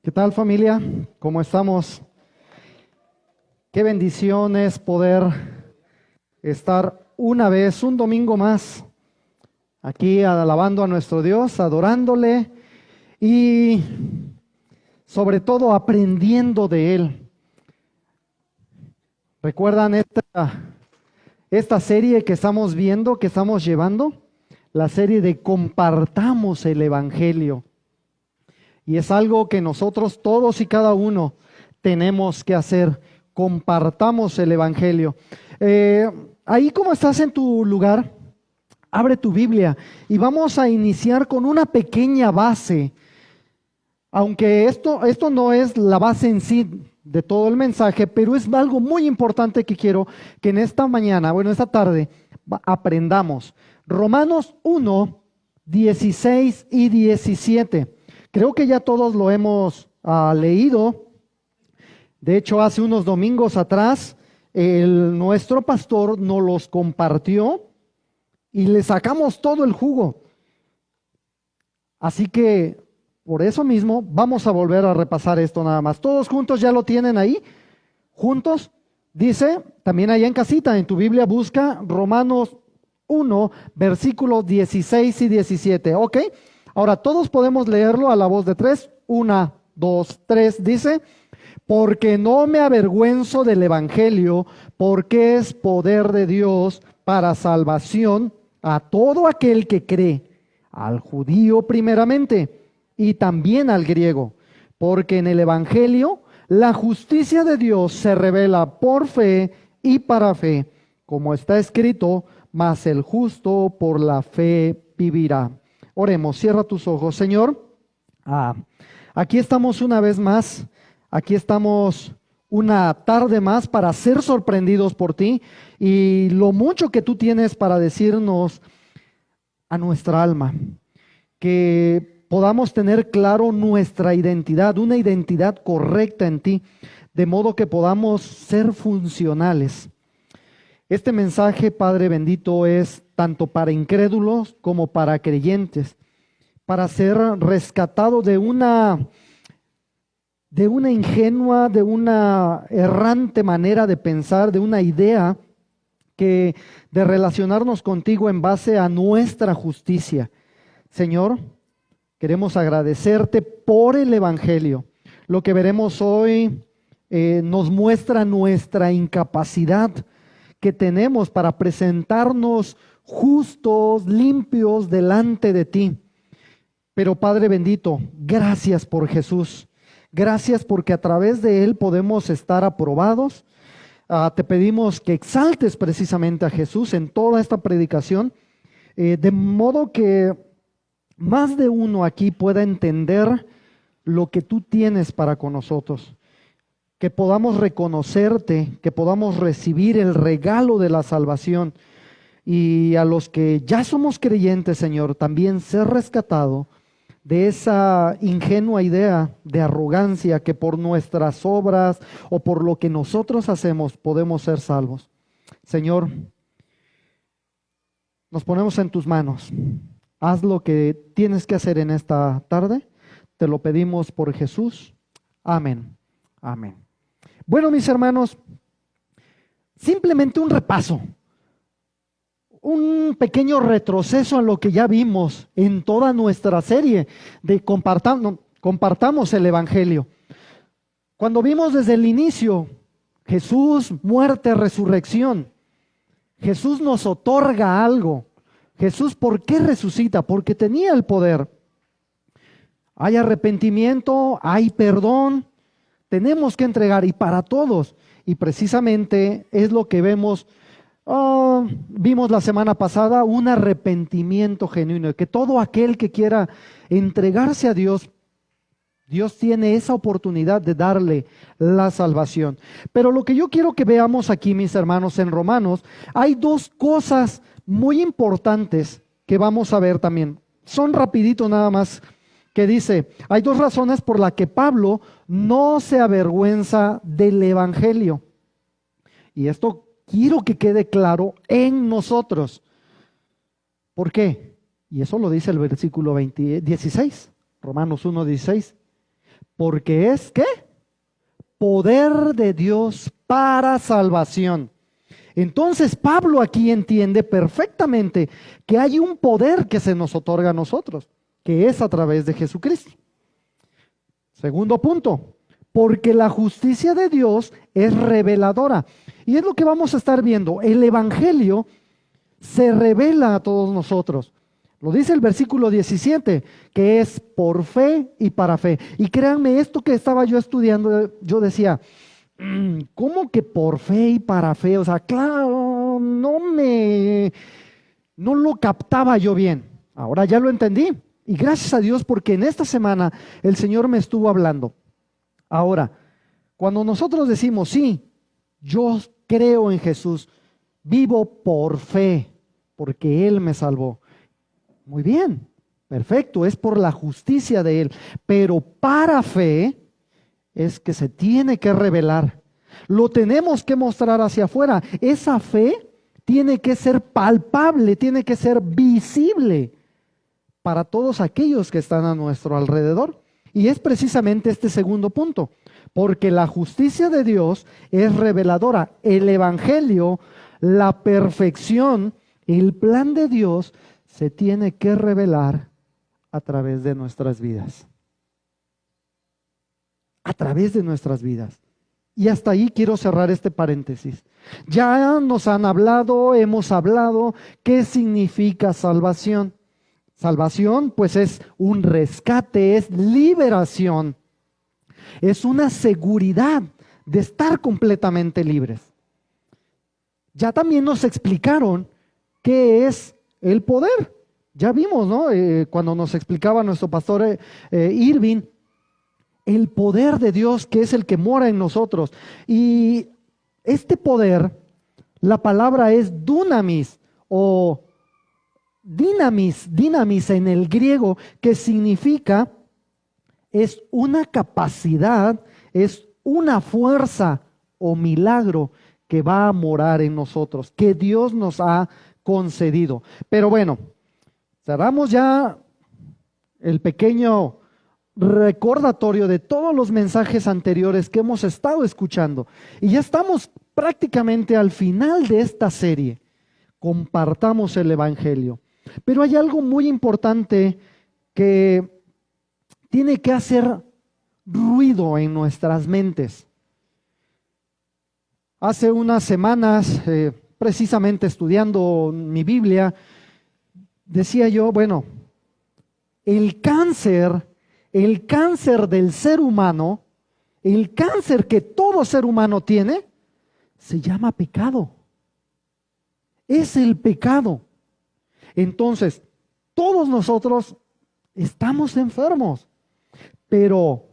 ¿Qué tal, familia? ¿Cómo estamos? Qué bendición es poder estar una vez, un domingo más, aquí alabando a nuestro Dios, adorándole y sobre todo aprendiendo de Él. ¿Recuerdan esta serie que estamos viendo, que estamos llevando? La serie de Compartamos el Evangelio. Y es algo que nosotros todos y cada uno tenemos que hacer. Compartamos el Evangelio. Ahí como estás en tu lugar, abre tu Biblia y vamos a iniciar con una pequeña base. Aunque esto no es la base en sí de todo el mensaje, pero es algo muy importante que quiero que en esta mañana, esta tarde, aprendamos. Romanos 1, 16 y 17. Creo que ya todos lo hemos leído. De hecho, hace unos domingos atrás, nuestro pastor nos los compartió y le sacamos todo el jugo. Así que, por eso mismo, vamos a volver a repasar esto nada más. Todos juntos ya lo tienen ahí, juntos. Dice, también allá en casita, en tu Biblia, busca Romanos 1, versículos 16 y 17. ¿Ok? Ahora, todos podemos leerlo a la voz de tres. 1, 2, 3. Dice, porque no me avergüenzo del Evangelio, porque es poder de Dios para salvación a todo aquel que cree, al judío primeramente y también al griego, porque en el Evangelio la justicia de Dios se revela por fe y para fe, como está escrito, mas el justo por la fe vivirá. Oremos, cierra tus ojos. Señor, aquí estamos una vez más, aquí estamos una tarde más para ser sorprendidos por ti y lo mucho que tú tienes para decirnos a nuestra alma, que podamos tener claro nuestra identidad, una identidad correcta en ti, de modo que podamos ser funcionales. Este mensaje, Padre bendito, es tanto para incrédulos como para creyentes, para ser rescatado de una ingenua, de una errante manera de pensar, de una idea de relacionarnos contigo en base a nuestra justicia. Señor, queremos agradecerte por el Evangelio. Lo que veremos hoy nos muestra nuestra incapacidad que tenemos para presentarnos justos, limpios delante de ti. Pero Padre bendito, gracias por Jesús. Gracias porque a través de Él podemos estar aprobados. Te pedimos que exaltes precisamente a Jesús en toda esta predicación, de modo que más de uno aquí pueda entender lo que tú tienes para con nosotros. Que podamos reconocerte, que podamos recibir el regalo de la salvación. Y a los que ya somos creyentes, Señor, también ser rescatado de esa ingenua idea de arrogancia que por nuestras obras o por lo que nosotros hacemos podemos ser salvos. Señor, nos ponemos en tus manos. Haz lo que tienes que hacer en esta tarde. Te lo pedimos por Jesús. Amén. Amén. Bueno, mis hermanos, simplemente un repaso. Un pequeño retroceso a lo que ya vimos en toda nuestra serie de compartamos el Evangelio. Cuando vimos desde el inicio Jesús, muerte, resurrección, Jesús nos otorga algo. Jesús, ¿por qué resucita? Porque tenía el poder. Hay arrepentimiento, hay perdón, tenemos que entregar y para todos. Y precisamente es lo que vimos la semana pasada, un arrepentimiento genuino, que todo aquel que quiera entregarse a Dios, Dios tiene esa oportunidad de darle la salvación. Pero lo que yo quiero que veamos aquí, mis hermanos, en Romanos, hay dos cosas muy importantes que vamos a ver también. Son rapidito nada más, que dice, hay dos razones por las que Pablo no se avergüenza del Evangelio. Y esto quiero que quede claro en nosotros. ¿Por qué? Y eso lo dice el versículo 16, Romanos 1, 16. porque es, ¿qué? Poder de Dios para salvación. Entonces Pablo aquí entiende perfectamente que hay un poder que se nos otorga a nosotros, que es a través de Jesucristo. Segundo punto, porque la justicia de Dios es reveladora. Y es lo que vamos a estar viendo. El Evangelio se revela a todos nosotros. Lo dice el versículo 17, que es por fe y para fe. Y créanme, esto que estaba yo estudiando, yo decía, ¿cómo que por fe y para fe? O sea, claro, no lo captaba yo bien. Ahora ya lo entendí. Y gracias a Dios porque en esta semana el Señor me estuvo hablando. Ahora, cuando nosotros decimos, sí, yo creo en Jesús, vivo por fe, porque Él me salvó. Muy bien, perfecto, es por la justicia de Él. Pero para fe es que se tiene que revelar. Lo tenemos que mostrar hacia afuera. Esa fe tiene que ser palpable, tiene que ser visible para todos aquellos que están a nuestro alrededor. Y es precisamente este segundo punto, porque la justicia de Dios es reveladora. El Evangelio, la perfección, el plan de Dios se tiene que revelar a través de nuestras vidas. A través de nuestras vidas. Y hasta ahí quiero cerrar este paréntesis. Ya nos han hablado, hemos hablado, ¿qué significa salvación? Salvación, pues es un rescate, es liberación, es una seguridad de estar completamente libres. Ya también nos explicaron qué es el poder. Ya vimos, ¿no? Cuando nos explicaba nuestro pastor Irving, el poder de Dios que es el que mora en nosotros. Y este poder, la palabra es dunamis o dinamis en el griego, que significa es una capacidad, es una fuerza o milagro que va a morar en nosotros, que Dios nos ha concedido. Pero bueno, cerramos ya el pequeño recordatorio de todos los mensajes anteriores que hemos estado escuchando. Y ya estamos prácticamente al final de esta serie. Compartamos el Evangelio. Pero hay algo muy importante que tiene que hacer ruido en nuestras mentes. Hace unas semanas, precisamente estudiando mi Biblia, decía yo, bueno, el cáncer del ser humano, el cáncer que todo ser humano tiene, se llama pecado. Es el pecado. Entonces, todos nosotros estamos enfermos, pero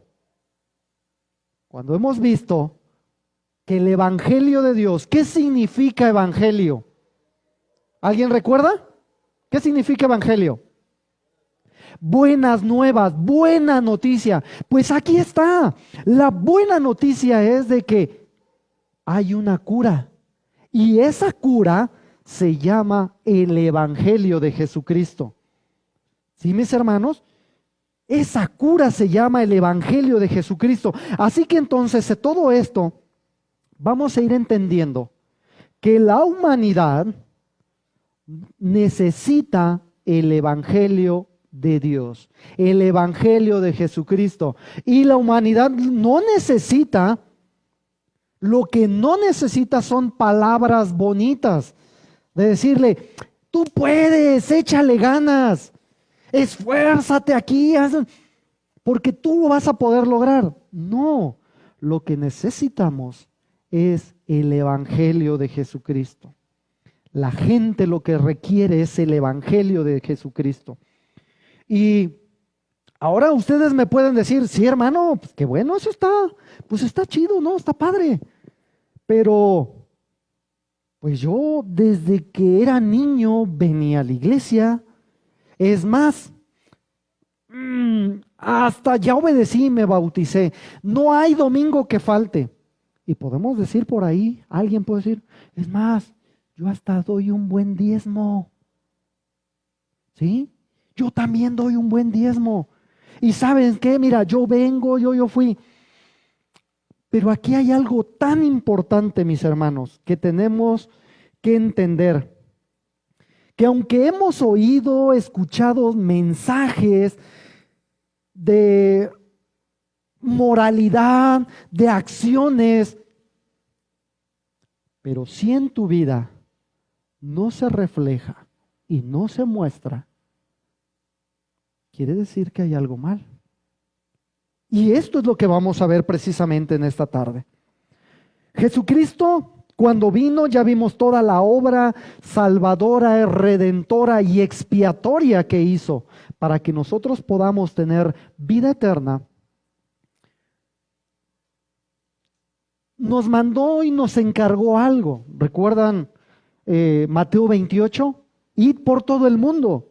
cuando hemos visto que el Evangelio de Dios, ¿qué significa Evangelio? ¿Alguien recuerda? ¿Qué significa Evangelio? Buenas nuevas, buena noticia. Pues aquí está. La buena noticia es de que hay una cura. Y esa cura se llama el Evangelio de Jesucristo. ¿Sí, mis hermanos? Esa cura se llama el Evangelio de Jesucristo. Así que entonces de todo esto vamos a ir entendiendo que la humanidad necesita el Evangelio de Dios, el Evangelio de Jesucristo. Y la humanidad no necesita, lo que no necesita son palabras bonitas, de decirle, tú puedes, échale ganas, esfuérzate aquí, porque tú lo vas a poder lograr. No, lo que necesitamos es el Evangelio de Jesucristo. La gente lo que requiere es el Evangelio de Jesucristo. Y ahora ustedes me pueden decir, sí, hermano, pues qué bueno, eso está, pues está chido, ¿no? Está padre. Pero pues yo desde que era niño venía a la iglesia. Es más, hasta ya obedecí y me bauticé. No hay domingo que falte. Y podemos decir por ahí, alguien puede decir, es más, yo hasta doy un buen diezmo. ¿Sí? Yo también doy un buen diezmo. Y ¿saben qué? Mira, yo vengo, yo fui. Pero aquí hay algo tan importante, mis hermanos, que tenemos que entender. Que aunque hemos oído, escuchado mensajes de moralidad, de acciones, pero si en tu vida no se refleja y no se muestra, quiere decir que hay algo mal. Y esto es lo que vamos a ver precisamente en esta tarde. Jesucristo, cuando vino, ya vimos toda la obra salvadora, redentora y expiatoria que hizo para que nosotros podamos tener vida eterna. Nos mandó y nos encargó algo. ¿Recuerdan Mateo 28? Id por todo el mundo.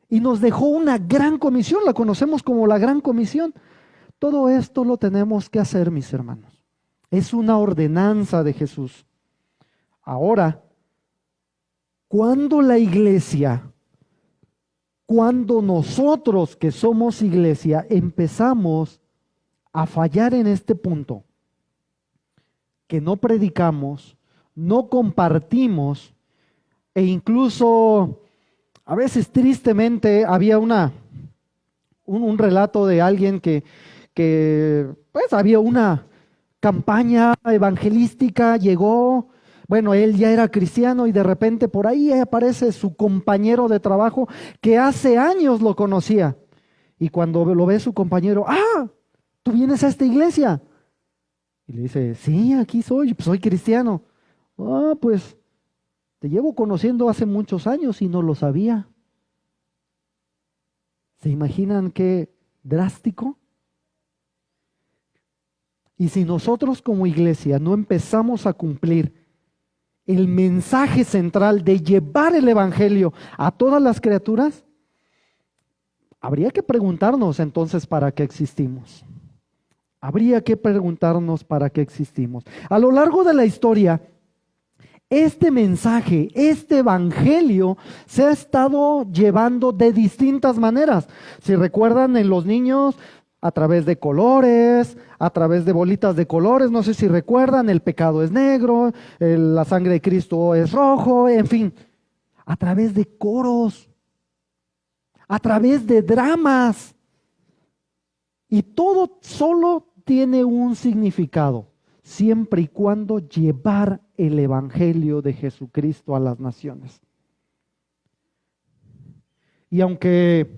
Y nos dejó una gran comisión, la conocemos como la gran comisión. Todo esto lo tenemos que hacer, mis hermanos. Es una ordenanza de Jesús. Ahora, cuando la iglesia, cuando nosotros que somos iglesia empezamos a fallar en este punto, que no predicamos, no compartimos, e incluso a veces tristemente había un relato de alguien que pues había una campaña evangelística, llegó, bueno, él ya era cristiano y de repente por ahí aparece su compañero de trabajo que hace años lo conocía. Y cuando lo ve su compañero, ¿tú vienes a esta iglesia? Y le dice, sí, aquí soy, pues soy cristiano. Pues te llevo conociendo hace muchos años y no lo sabía. ¿Se imaginan qué drástico? Y si nosotros como iglesia no empezamos a cumplir el mensaje central de llevar el evangelio a todas las criaturas, habría que preguntarnos entonces para qué existimos. Habría que preguntarnos para qué existimos. A lo largo de la historia, este mensaje, este evangelio se ha estado llevando de distintas maneras. Si recuerdan, en los niños, a través de colores, a través de bolitas de colores, no sé si recuerdan, el pecado es negro, la sangre de Cristo es rojo, en fin, a través de coros, a través de dramas. Y todo solo tiene un significado, siempre y cuando llevar el evangelio de Jesucristo a las naciones. Y aunque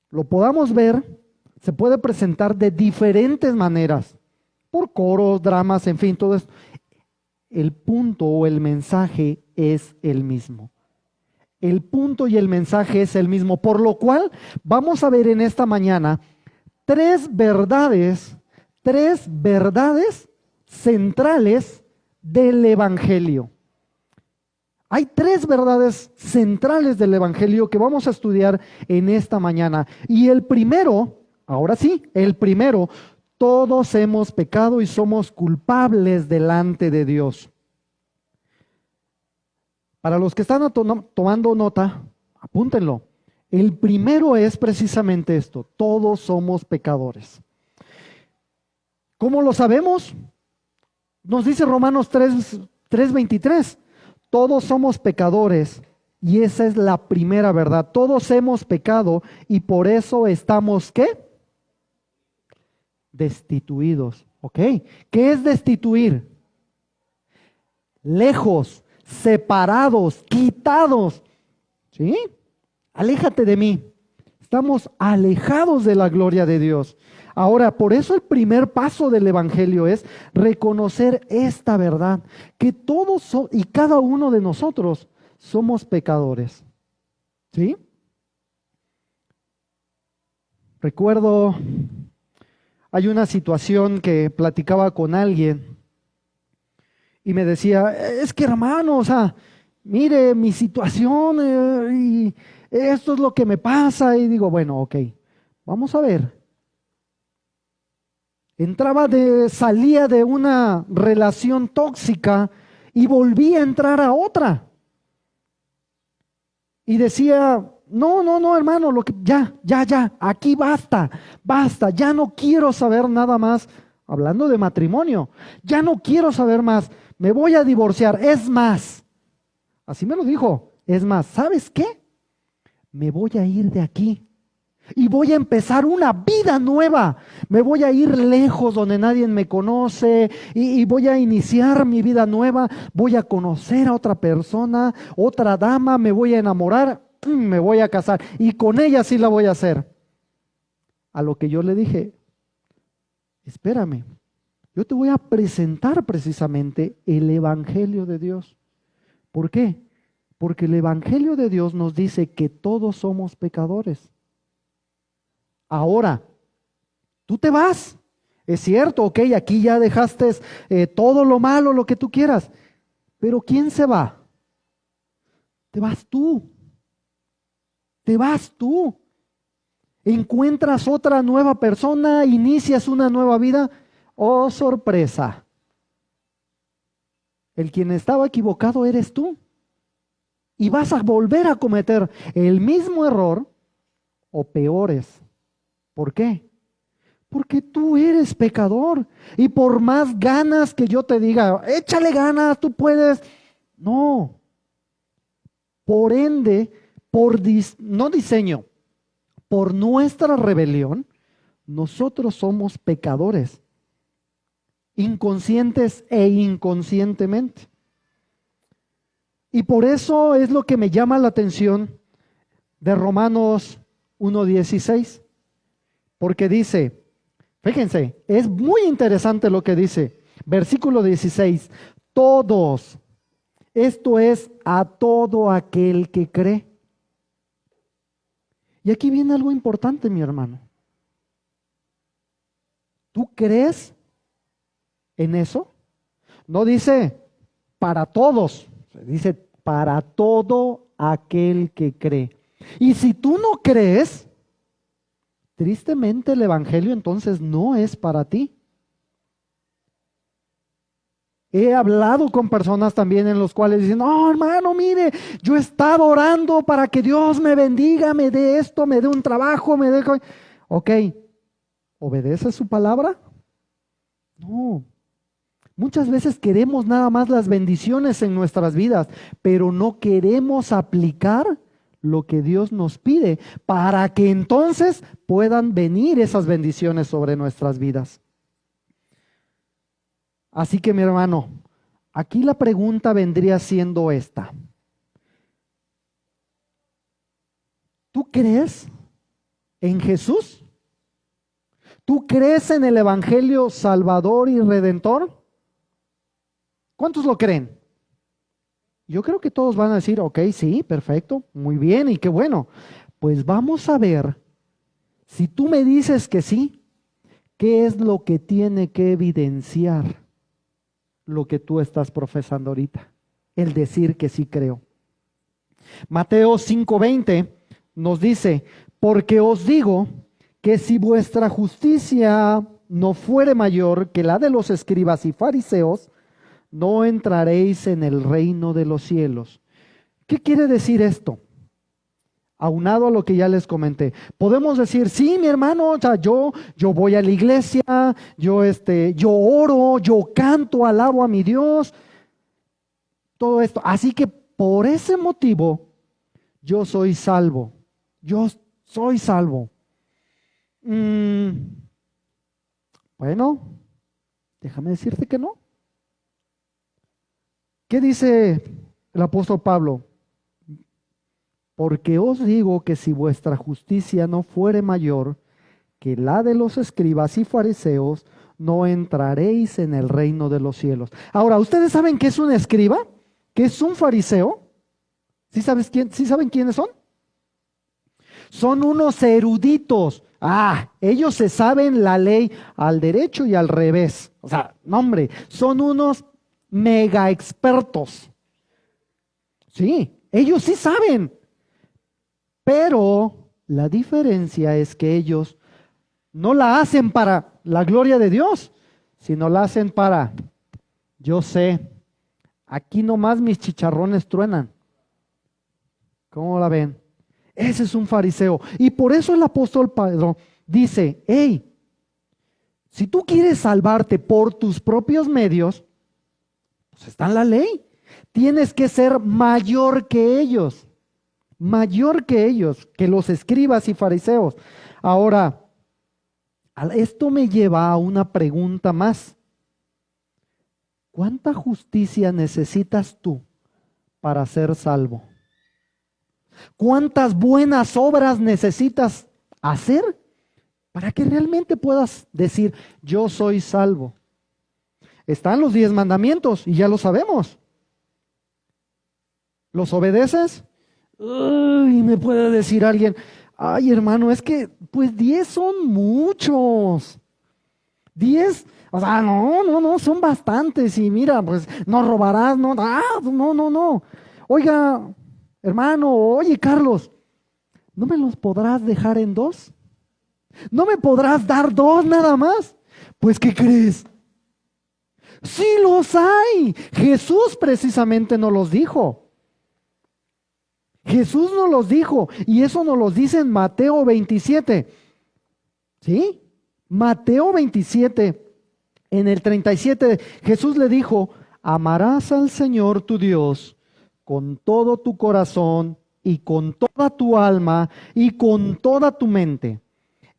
lo podamos ver, se puede presentar de diferentes maneras, por coros, dramas, en fin, todo esto. El punto o el mensaje es el mismo. El punto y el mensaje es el mismo, por lo cual vamos a ver en esta mañana tres verdades centrales del evangelio. Hay tres verdades centrales del evangelio que vamos a estudiar en esta mañana. Y el primero, ahora sí, todos hemos pecado y somos culpables delante de Dios. Para los que están tomando nota, apúntenlo. El primero es precisamente esto: todos somos pecadores. ¿Cómo lo sabemos? Nos dice Romanos 3:23. Todos somos pecadores y esa es la primera verdad. Todos hemos pecado y por eso estamos, ¿qué? Destituidos. ¿Ok? ¿Qué es destituir? Lejos, separados, quitados. ¿Sí? Aléjate de mí. Estamos alejados de la gloria de Dios. Ahora, por eso el primer paso del evangelio es reconocer esta verdad, que todos y cada uno de nosotros somos pecadores. ¿Sí? Recuerdo, hay una situación que platicaba con alguien y me decía, es que hermano, mire mi situación y esto es lo que me pasa. Y digo, bueno, ok, vamos a ver. Salía de una relación tóxica y volvía a entrar a otra. Y decía, no, no, no, hermano, ya, aquí basta, basta, ya no quiero saber nada más, hablando de matrimonio, ya no quiero saber más, me voy a divorciar, es más, así me lo dijo, es más, ¿sabes qué? Me voy a ir de aquí. Y voy a empezar una vida nueva. Me voy a ir lejos donde nadie me conoce y voy a iniciar mi vida nueva. Voy a conocer a otra persona, otra dama, me voy a enamorar, me voy a casar y con ella sí la voy a hacer. A lo que yo le dije, espérame, yo te voy a presentar precisamente el Evangelio de Dios. ¿Por qué? Porque el Evangelio de Dios nos dice que todos somos pecadores. Ahora, tú te vas. Es cierto, ok, aquí ya dejaste todo lo malo, lo que tú quieras. Pero ¿quién se va? Te vas tú. Te vas tú. Encuentras otra nueva persona, inicias una nueva vida. Oh, sorpresa. El quien estaba equivocado eres tú. Y vas a volver a cometer el mismo error o peores. ¿Por qué? Porque tú eres pecador. Y por más ganas que yo te diga, échale ganas, tú puedes. No. Por ende, no diseño, por nuestra rebelión, nosotros somos pecadores, inconscientes e inconscientemente. Y por eso es lo que me llama la atención de Romanos 1:16. Porque dice, fíjense, es muy interesante lo que dice, versículo 16, todos, esto es a todo aquel que cree. Y aquí viene algo importante, mi hermano. ¿Tú crees en eso? No dice para todos, dice para todo aquel que cree. Y si tú no crees, tristemente el Evangelio entonces no es para ti. He hablado con personas también en los cuales dicen, no hermano, mire, yo he estado orando para que Dios me bendiga, me dé esto, me dé un trabajo, me dé... Ok, ¿obedece su palabra? No. Muchas veces queremos nada más las bendiciones en nuestras vidas, pero no queremos aplicar lo que Dios nos pide para que entonces puedan venir esas bendiciones sobre nuestras vidas. Así que mi hermano, aquí la pregunta vendría siendo esta. ¿Tú crees en Jesús? ¿Tú crees en el Evangelio Salvador y Redentor? ¿Cuántos lo creen? Yo creo que todos van a decir, ok, sí, perfecto, muy bien y qué bueno. Pues vamos a ver, si tú me dices que sí, ¿qué es lo que tiene que evidenciar lo que tú estás profesando ahorita? El decir que sí creo. Mateo 5:20 nos dice, porque os digo que si vuestra justicia no fuere mayor que la de los escribas y fariseos, no entraréis en el reino de los cielos. ¿Qué quiere decir esto? Aunado a lo que ya les comenté, podemos decir, sí, mi hermano, o sea, yo voy a la iglesia, yo oro, yo canto, alabo a mi Dios, todo esto. Así que por ese motivo, yo soy salvo. Yo soy salvo. Bueno, déjame decirte que no. ¿Qué dice el apóstol Pablo? Porque os digo que si vuestra justicia no fuere mayor que la de los escribas y fariseos, no entraréis en el reino de los cielos. Ahora, ¿ustedes saben qué es un escriba? ¿Qué es un fariseo? ¿Sí saben quiénes son? Son unos eruditos. Ellos se saben la ley al derecho y al revés. O sea, no hombre, son unos mega expertos. Sí, ellos sí saben. Pero la diferencia es que ellos no la hacen para la gloria de Dios, sino la hacen para, yo sé, aquí nomás mis chicharrones truenan. ¿Cómo la ven? Ese es un fariseo. Y por eso el apóstol Pedro dice, hey, si tú quieres salvarte por tus propios medios, pues está en la ley. Tienes que ser mayor que ellos, que los escribas y fariseos. Ahora, esto me lleva a una pregunta más. ¿Cuánta justicia necesitas tú para ser salvo? ¿Cuántas buenas obras necesitas hacer para que realmente puedas decir, yo soy salvo? Están los 10 mandamientos y ya lo sabemos. ¿Los obedeces? Uy, me puede decir alguien, ay hermano, es que pues 10 son muchos. 10, o sea, no, son bastantes. Y mira, pues no robarás, no. Oiga, hermano, oye Carlos, ¿no me los podrás dejar en 2? ¿No me podrás dar 2 nada más? Pues, ¿qué crees? Sí los hay. Jesús precisamente nos los dijo. Jesús nos los dijo, y eso nos los dice en Mateo 27. ¿Sí? Mateo 27, en el 37, Jesús le dijo, amarás al Señor tu Dios con todo tu corazón y con toda tu alma y con toda tu mente.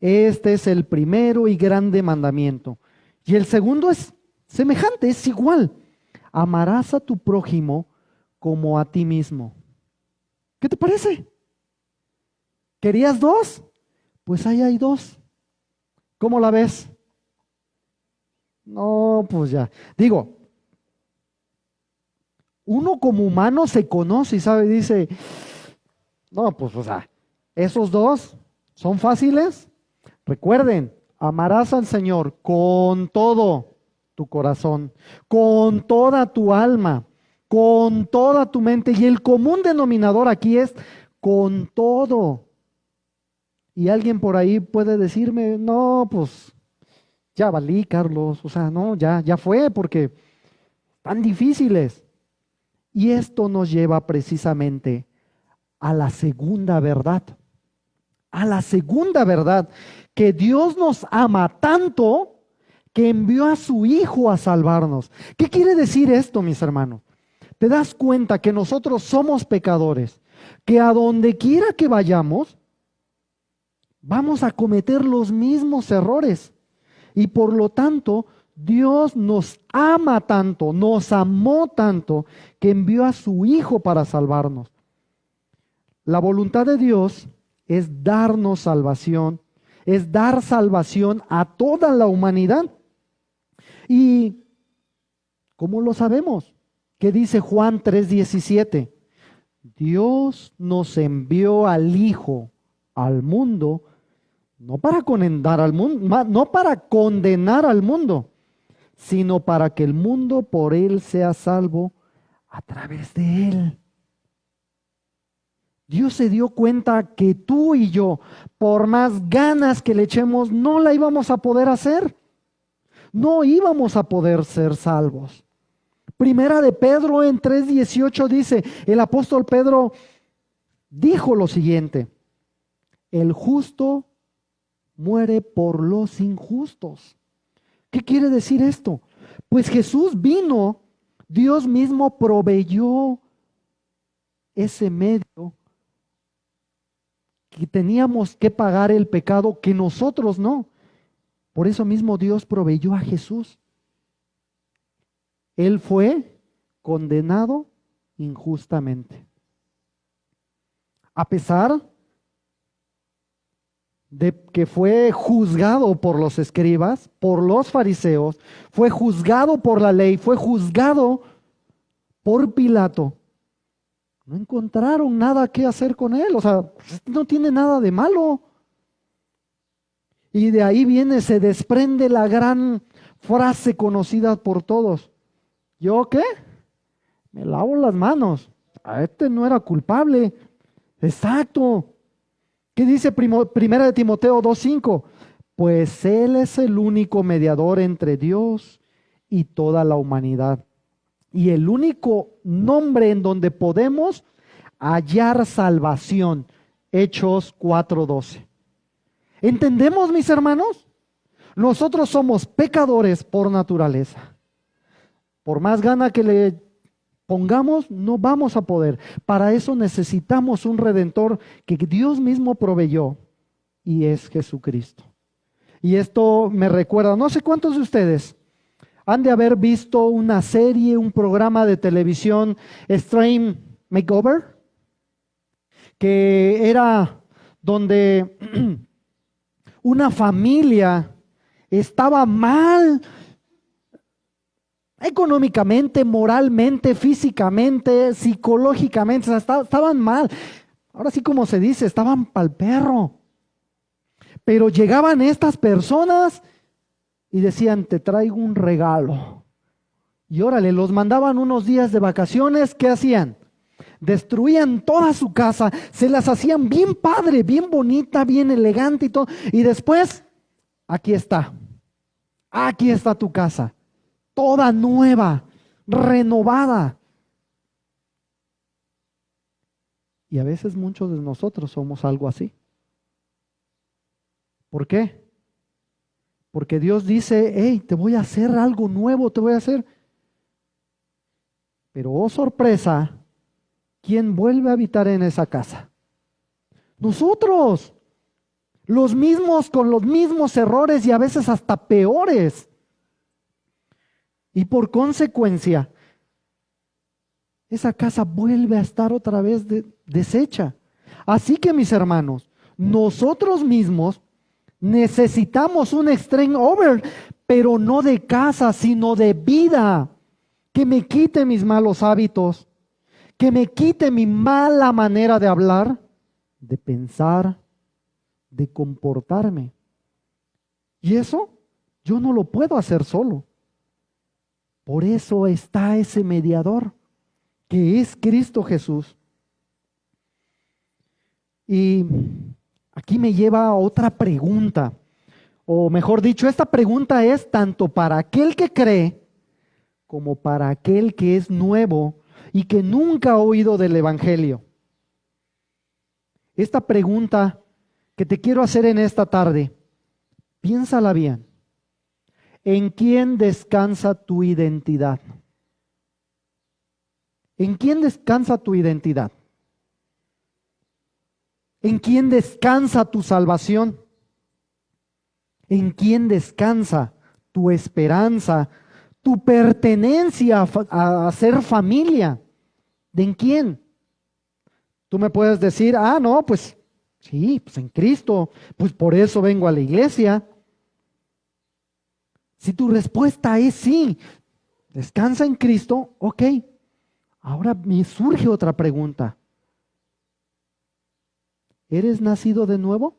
Este es el primero y grande mandamiento. Y el segundo es semejante, es igual. Amarás a tu prójimo como a ti mismo. ¿Qué te parece? ¿Querías 2? Pues ahí hay 2. ¿Cómo la ves? No, pues ya. Digo, uno como humano se conoce y sabe, dice, no, pues o sea, esos 2 son fáciles. Recuerden, amarás al Señor con todo tu corazón, con toda tu alma, con toda tu mente. Y el común denominador aquí es con todo. Y alguien por ahí puede decirme, no, pues ya valí, Carlos. O sea, no, ya fue porque tan difíciles. Y esto nos lleva precisamente a la segunda verdad. A la segunda verdad, que Dios nos ama tanto que envió a su Hijo a salvarnos. ¿Qué quiere decir esto, mis hermanos? ¿Te das cuenta que nosotros somos pecadores? Que a donde quiera que vayamos, vamos a cometer los mismos errores. Y por lo tanto, Dios nos ama tanto, nos amó tanto, que envió a su Hijo para salvarnos. La voluntad de Dios es darnos salvación, es dar salvación a toda la humanidad. ¿Y cómo lo sabemos? ¿Qué dice Juan 3:17? Dios nos envió al Hijo al mundo, no para condenar al mundo, no para condenar al mundo, sino para que el mundo por él sea salvo a través de él. Dios se dio cuenta que tú y yo, por más ganas que le echemos, no la íbamos a poder hacer. No íbamos a poder ser salvos. Primera de Pedro en 3:18 dice, el apóstol Pedro dijo lo siguiente, el justo muere por los injustos. ¿Qué quiere decir esto? Pues Jesús vino, Dios mismo proveyó ese medio que teníamos que pagar el pecado que nosotros no. Por eso mismo Dios proveyó a Jesús. Él fue condenado injustamente. A pesar de que fue juzgado por los escribas, por los fariseos, fue juzgado por la ley, fue juzgado por Pilato, no encontraron nada que hacer con él. O sea, no tiene nada de malo. Y de ahí viene, se desprende la gran frase conocida por todos. ¿Yo qué? Me lavo las manos. A este no era culpable. Exacto. ¿Qué dice Primera de Timoteo 2:5? Pues Él es el único mediador entre Dios y toda la humanidad. Y el único nombre en donde podemos hallar salvación Hechos 4:12. ¿Entendemos, mis hermanos? Nosotros somos pecadores por naturaleza. Por más gana que le pongamos, no vamos a poder. Para eso necesitamos un redentor que Dios mismo proveyó, y es Jesucristo. Y esto me recuerda, no sé cuántos de ustedes han de haber visto una serie, un programa de televisión, Extreme Makeover, que era donde una familia estaba mal económicamente, moralmente, físicamente, psicológicamente, o sea, estaban mal. Ahora sí, como se dice, estaban pa'l perro. Pero llegaban estas personas y decían, te traigo un regalo. Y órale, los mandaban unos días de vacaciones. ¿Qué hacían? Destruían toda su casa, se las hacían bien padre, bien bonita, bien elegante y todo. Y después, aquí está tu casa, toda nueva, renovada. Y a veces muchos de nosotros somos algo así. ¿Por qué? Porque Dios dice, hey, te voy a hacer algo nuevo, te voy a hacer. Pero oh sorpresa, ¿quién vuelve a habitar en esa casa? Nosotros, los mismos, con los mismos errores y a veces hasta peores. Y por consecuencia, esa casa vuelve a estar otra vez deshecha. Así que, mis hermanos, nosotros mismos necesitamos un extreme over, pero no de casa, sino de vida, que me quite mis malos hábitos, que me quite mi mala manera de hablar, de pensar, de comportarme. Y eso yo no lo puedo hacer solo. Por eso está ese mediador, que es Cristo Jesús. Y aquí me lleva a otra pregunta, o mejor dicho, esta pregunta es tanto para aquel que cree como para aquel que es nuevo y que nunca ha oído del Evangelio. Esta pregunta que te quiero hacer en esta tarde, piénsala bien. ¿En quién descansa tu identidad? ¿En quién descansa tu identidad? ¿En quién descansa tu salvación? ¿En quién descansa tu esperanza, tu pertenencia a ser familia? ¿En quién? Tú me puedes decir, no, pues sí, pues en Cristo, pues por eso vengo a la iglesia. Si tu respuesta es sí, descansa en Cristo, ok. Ahora me surge otra pregunta. ¿Eres nacido de nuevo?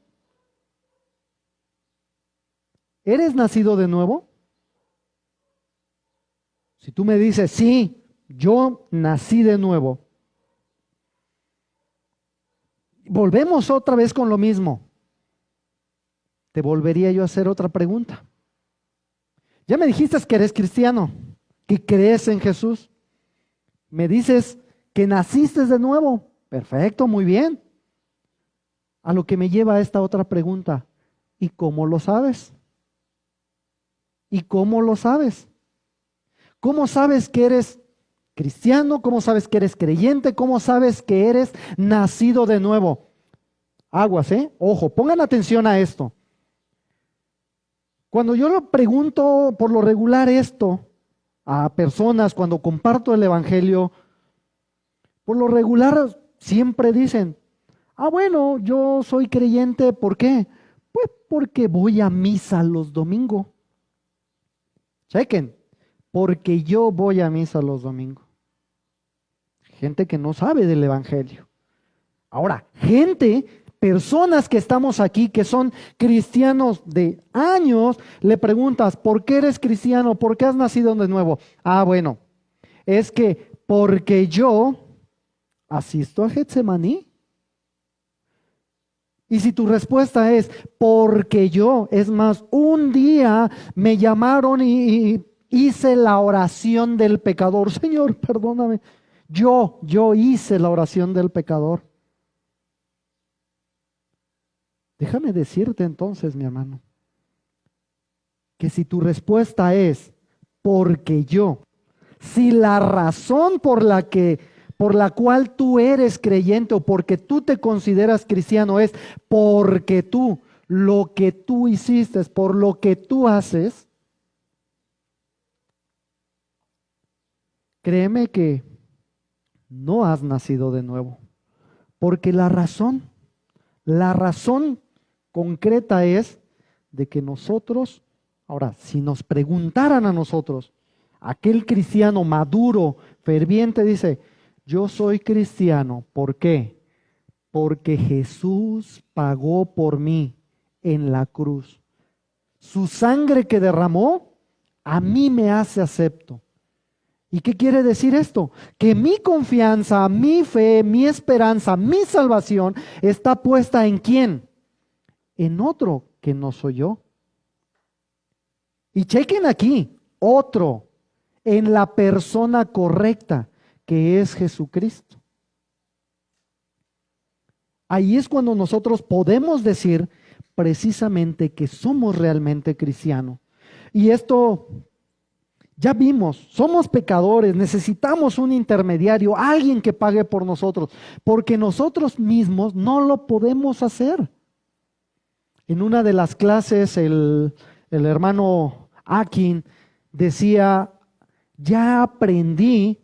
¿Eres nacido de nuevo? Si tú me dices, sí, yo nací de nuevo. Volvemos otra vez con lo mismo. Te volvería yo a hacer otra pregunta. Ya me dijiste que eres cristiano, que crees en Jesús. Me dices que naciste de nuevo. Perfecto, muy bien. A lo que me lleva a esta otra pregunta. ¿Y cómo lo sabes? ¿Y cómo lo sabes? ¿Cómo sabes que eres cristiano? ¿Cómo sabes que eres creyente? ¿Cómo sabes que eres nacido de nuevo? Aguas, ojo, pongan atención a esto. Cuando yo lo pregunto por lo regular esto a personas, cuando comparto el evangelio, por lo regular siempre dicen, bueno, yo soy creyente, ¿por qué? Pues porque voy a misa los domingos. Chequen, porque yo voy a misa los domingos. Gente que no sabe del evangelio. Ahora, personas que estamos aquí, que son cristianos de años, le preguntas, ¿por qué eres cristiano? ¿Por qué has nacido de nuevo? Bueno, es que porque yo asisto a Getsemaní. Y si tu respuesta es, porque yo, es más, un día me llamaron y hice la oración del pecador. Señor, perdóname. Yo hice la oración del pecador. Déjame decirte entonces, mi hermano, que si tu respuesta es porque yo, si la razón por la cual tú eres creyente o porque tú te consideras cristiano es porque tú, lo que tú hiciste, por lo que tú haces, créeme que no has nacido de nuevo. Porque la razón concreta es de que nosotros, ahora, si nos preguntaran a nosotros, aquel cristiano maduro, ferviente, dice, yo soy cristiano, ¿por qué? Porque Jesús pagó por mí en la cruz. Su sangre que derramó, a mí me hace acepto. ¿Y qué quiere decir esto? Que mi confianza, mi fe, mi esperanza, mi salvación está puesta ¿en quién? En otro que no soy yo. Y chequen aquí, otro, en la persona correcta, que es Jesucristo. Ahí es cuando nosotros podemos decir precisamente que somos realmente cristianos. Y esto ya vimos, somos pecadores, necesitamos un intermediario, alguien que pague por nosotros, porque nosotros mismos no lo podemos hacer. En una de las clases el hermano Akin decía, ya aprendí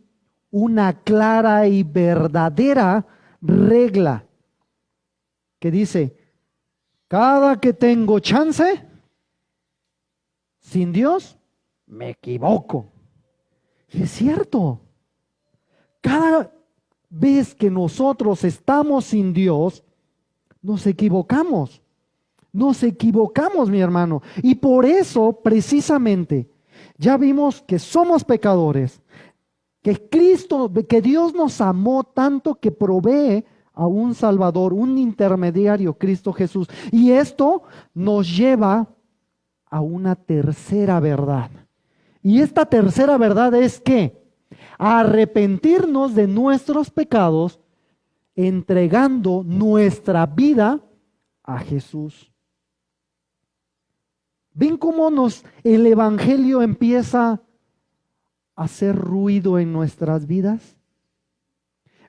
una clara y verdadera regla que dice, cada que tengo chance, sin Dios, me equivoco. Y es cierto. Cada vez que nosotros estamos sin Dios, nos equivocamos. Nos equivocamos, mi hermano. Y por eso, precisamente, ya vimos que somos pecadores, que Cristo, que Dios nos amó tanto que provee a un Salvador, un intermediario, Cristo Jesús. Y esto nos lleva a una tercera verdad. Y esta tercera verdad es que arrepentirnos de nuestros pecados entregando nuestra vida a Jesús. ¿Ven cómo el Evangelio empieza a hacer ruido en nuestras vidas?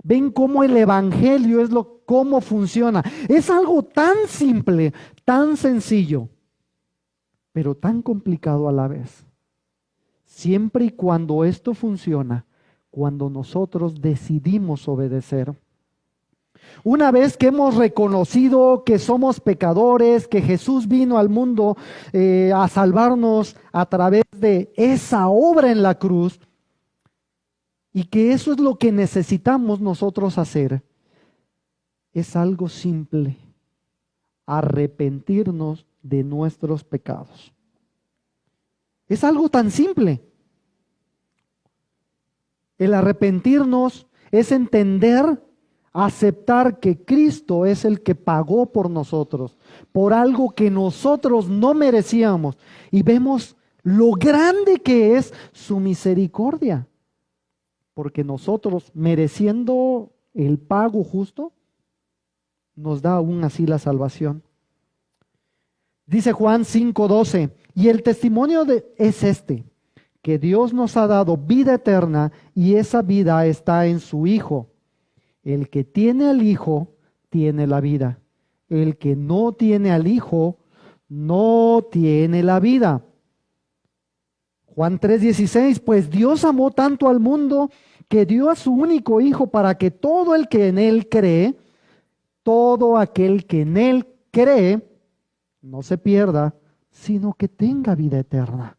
¿Ven cómo el Evangelio cómo funciona? Es algo tan simple, tan sencillo, pero tan complicado a la vez. Siempre y cuando esto funciona, cuando nosotros decidimos obedecer. Una vez que hemos reconocido que somos pecadores, que Jesús vino al mundo a salvarnos a través de esa obra en la cruz, y que eso es lo que necesitamos nosotros hacer, es algo simple, arrepentirnos de nuestros pecados. Es algo tan simple. El arrepentirnos es entender, aceptar que Cristo es el que pagó por nosotros, por algo que nosotros no merecíamos. Y vemos lo grande que es su misericordia. Porque nosotros, mereciendo el pago justo, nos da aún así la salvación. Dice Juan 5:12, y el testimonio es este, que Dios nos ha dado vida eterna y esa vida está en su Hijo. El que tiene al Hijo tiene la vida. El que no tiene al Hijo no tiene la vida. Juan 3:16, pues Dios amó tanto al mundo que dio a su único Hijo para que todo el que en Él cree, todo aquel que en Él cree, no se pierda, sino que tenga vida eterna.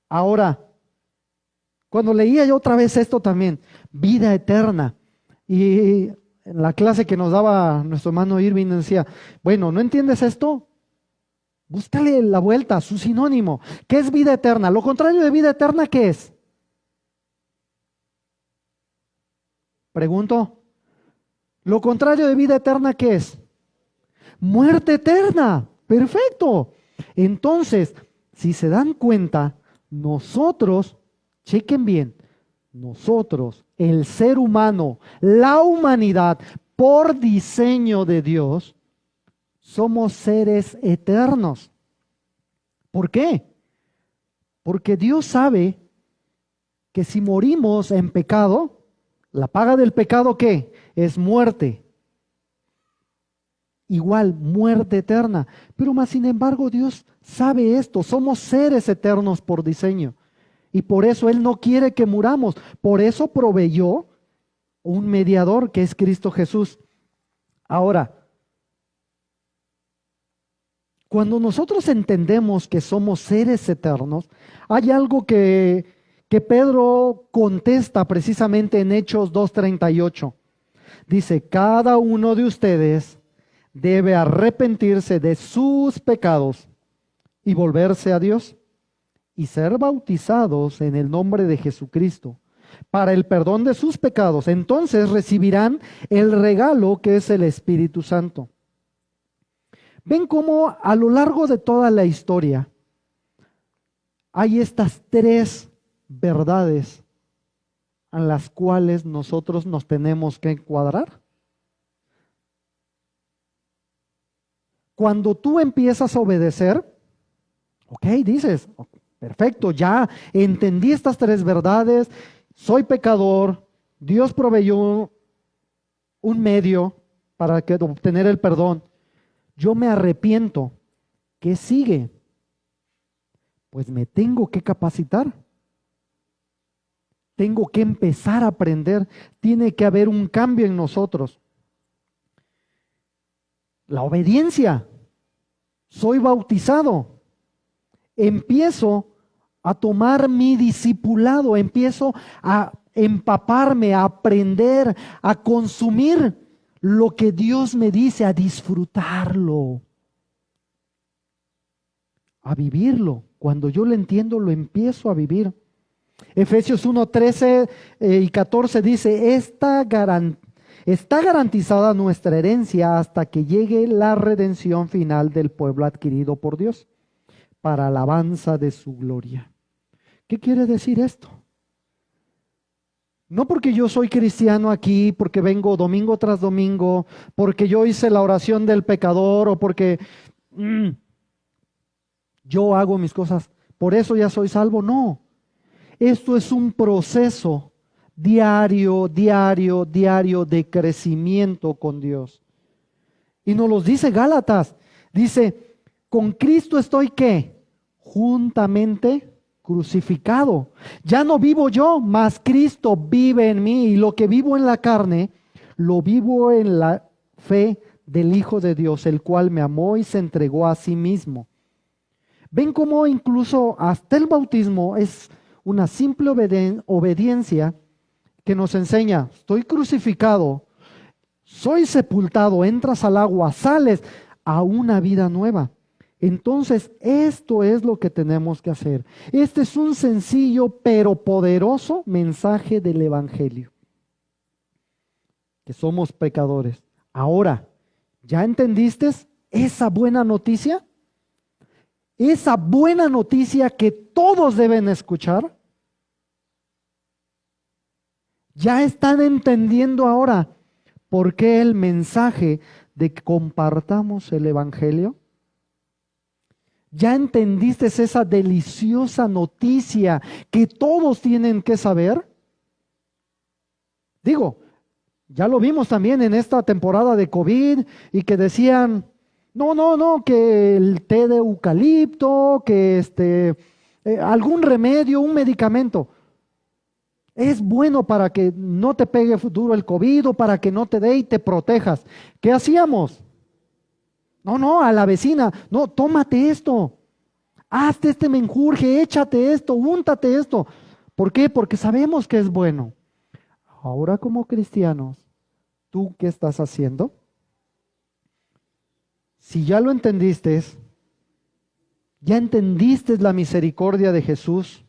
Ahora, cuando leía yo otra vez esto también, vida eterna, y en la clase que nos daba nuestro hermano Irving decía, bueno, ¿no entiendes esto? Búscale la vuelta, su sinónimo. ¿Qué es vida eterna? Lo contrario de vida eterna, ¿qué es? Pregunto. Lo contrario de vida eterna, ¿qué es? Muerte eterna. Perfecto. Entonces, si se dan cuenta, nosotros, chequen bien, nosotros, el ser humano, la humanidad, por diseño de Dios, somos seres eternos. ¿Por qué? Porque Dios sabe que si morimos en pecado, la paga del pecado, ¿qué? Es muerte. Igual, muerte eterna. Pero más sin embargo, Dios sabe esto. Somos seres eternos por diseño. Y por eso Él no quiere que muramos. Por eso proveyó un mediador que es Cristo Jesús. Ahora, cuando nosotros entendemos que somos seres eternos, hay algo que Pedro contesta precisamente en Hechos 2:38. Dice, cada uno de ustedes debe arrepentirse de sus pecados y volverse a Dios y ser bautizados en el nombre de Jesucristo para el perdón de sus pecados. Entonces recibirán el regalo que es el Espíritu Santo. Ven cómo a lo largo de toda la historia hay estas tres verdades a las cuales nosotros nos tenemos que encuadrar. Cuando tú empiezas a obedecer, ok, dices, perfecto, ya entendí estas tres verdades, soy pecador, Dios proveyó un medio para obtener el perdón. Yo me arrepiento. ¿Qué sigue? Pues me tengo que capacitar. Tengo que empezar a aprender. Tiene que haber un cambio en nosotros. La obediencia. Soy bautizado. Empiezo a tomar mi discipulado. Empiezo a empaparme, a aprender, a consumir lo que Dios me dice, a disfrutarlo, a vivirlo. Cuando yo lo entiendo, lo empiezo a vivir. Efesios 1:13 y 14 dice, está garantizada nuestra herencia hasta que llegue la redención final del pueblo adquirido por Dios, para alabanza de su gloria. ¿Qué quiere decir esto? No porque yo soy cristiano aquí, porque vengo domingo tras domingo, porque yo hice la oración del pecador o porque yo hago mis cosas, por eso ya soy salvo. No, esto es un proceso diario de crecimiento con Dios. Y nos los dice Gálatas, dice, con Cristo estoy ¿qué? Juntamente crucificado. Ya no vivo yo, mas Cristo vive en mí. Y lo que vivo en la carne, lo vivo en la fe del Hijo de Dios, el cual me amó y se entregó a sí mismo. Ven cómo incluso hasta el bautismo es una simple obediencia que nos enseña, estoy crucificado, soy sepultado, entras al agua, sales a una vida nueva. Entonces, esto es lo que tenemos que hacer. Este es un sencillo pero poderoso mensaje del Evangelio. Que somos pecadores. Ahora, ¿ya entendiste esa buena noticia? Esa buena noticia que todos deben escuchar. ¿Ya están entendiendo ahora por qué el mensaje de que compartamos el Evangelio? ¿Ya entendiste esa deliciosa noticia que todos tienen que saber? Digo, ya lo vimos también en esta temporada de COVID y que decían, no, que el té de eucalipto, que algún remedio, un medicamento. Es bueno para que no te pegue duro el COVID o para que no te dé y te protejas. ¿Qué hacíamos? No, a la vecina, no, tómate esto, hazte este menjurje, échate esto, úntate esto. ¿Por qué? Porque sabemos que es bueno. Ahora como cristianos, ¿tú qué estás haciendo? Si ya lo entendiste, ya entendiste la misericordia de Jesús,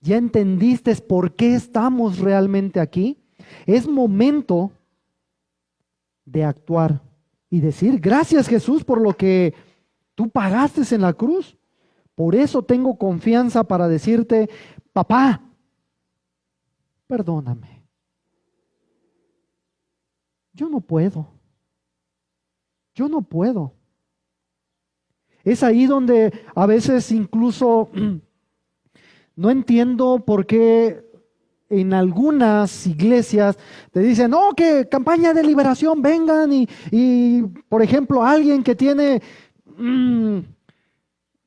ya entendiste por qué estamos realmente aquí, es momento de actuar y decir, gracias Jesús por lo que tú pagaste en la cruz. Por eso tengo confianza para decirte, papá, perdóname. Yo no puedo. Yo no puedo. Es ahí donde a veces incluso no entiendo por qué en algunas iglesias te dicen, no, que campaña de liberación, vengan y por ejemplo, alguien que tiene,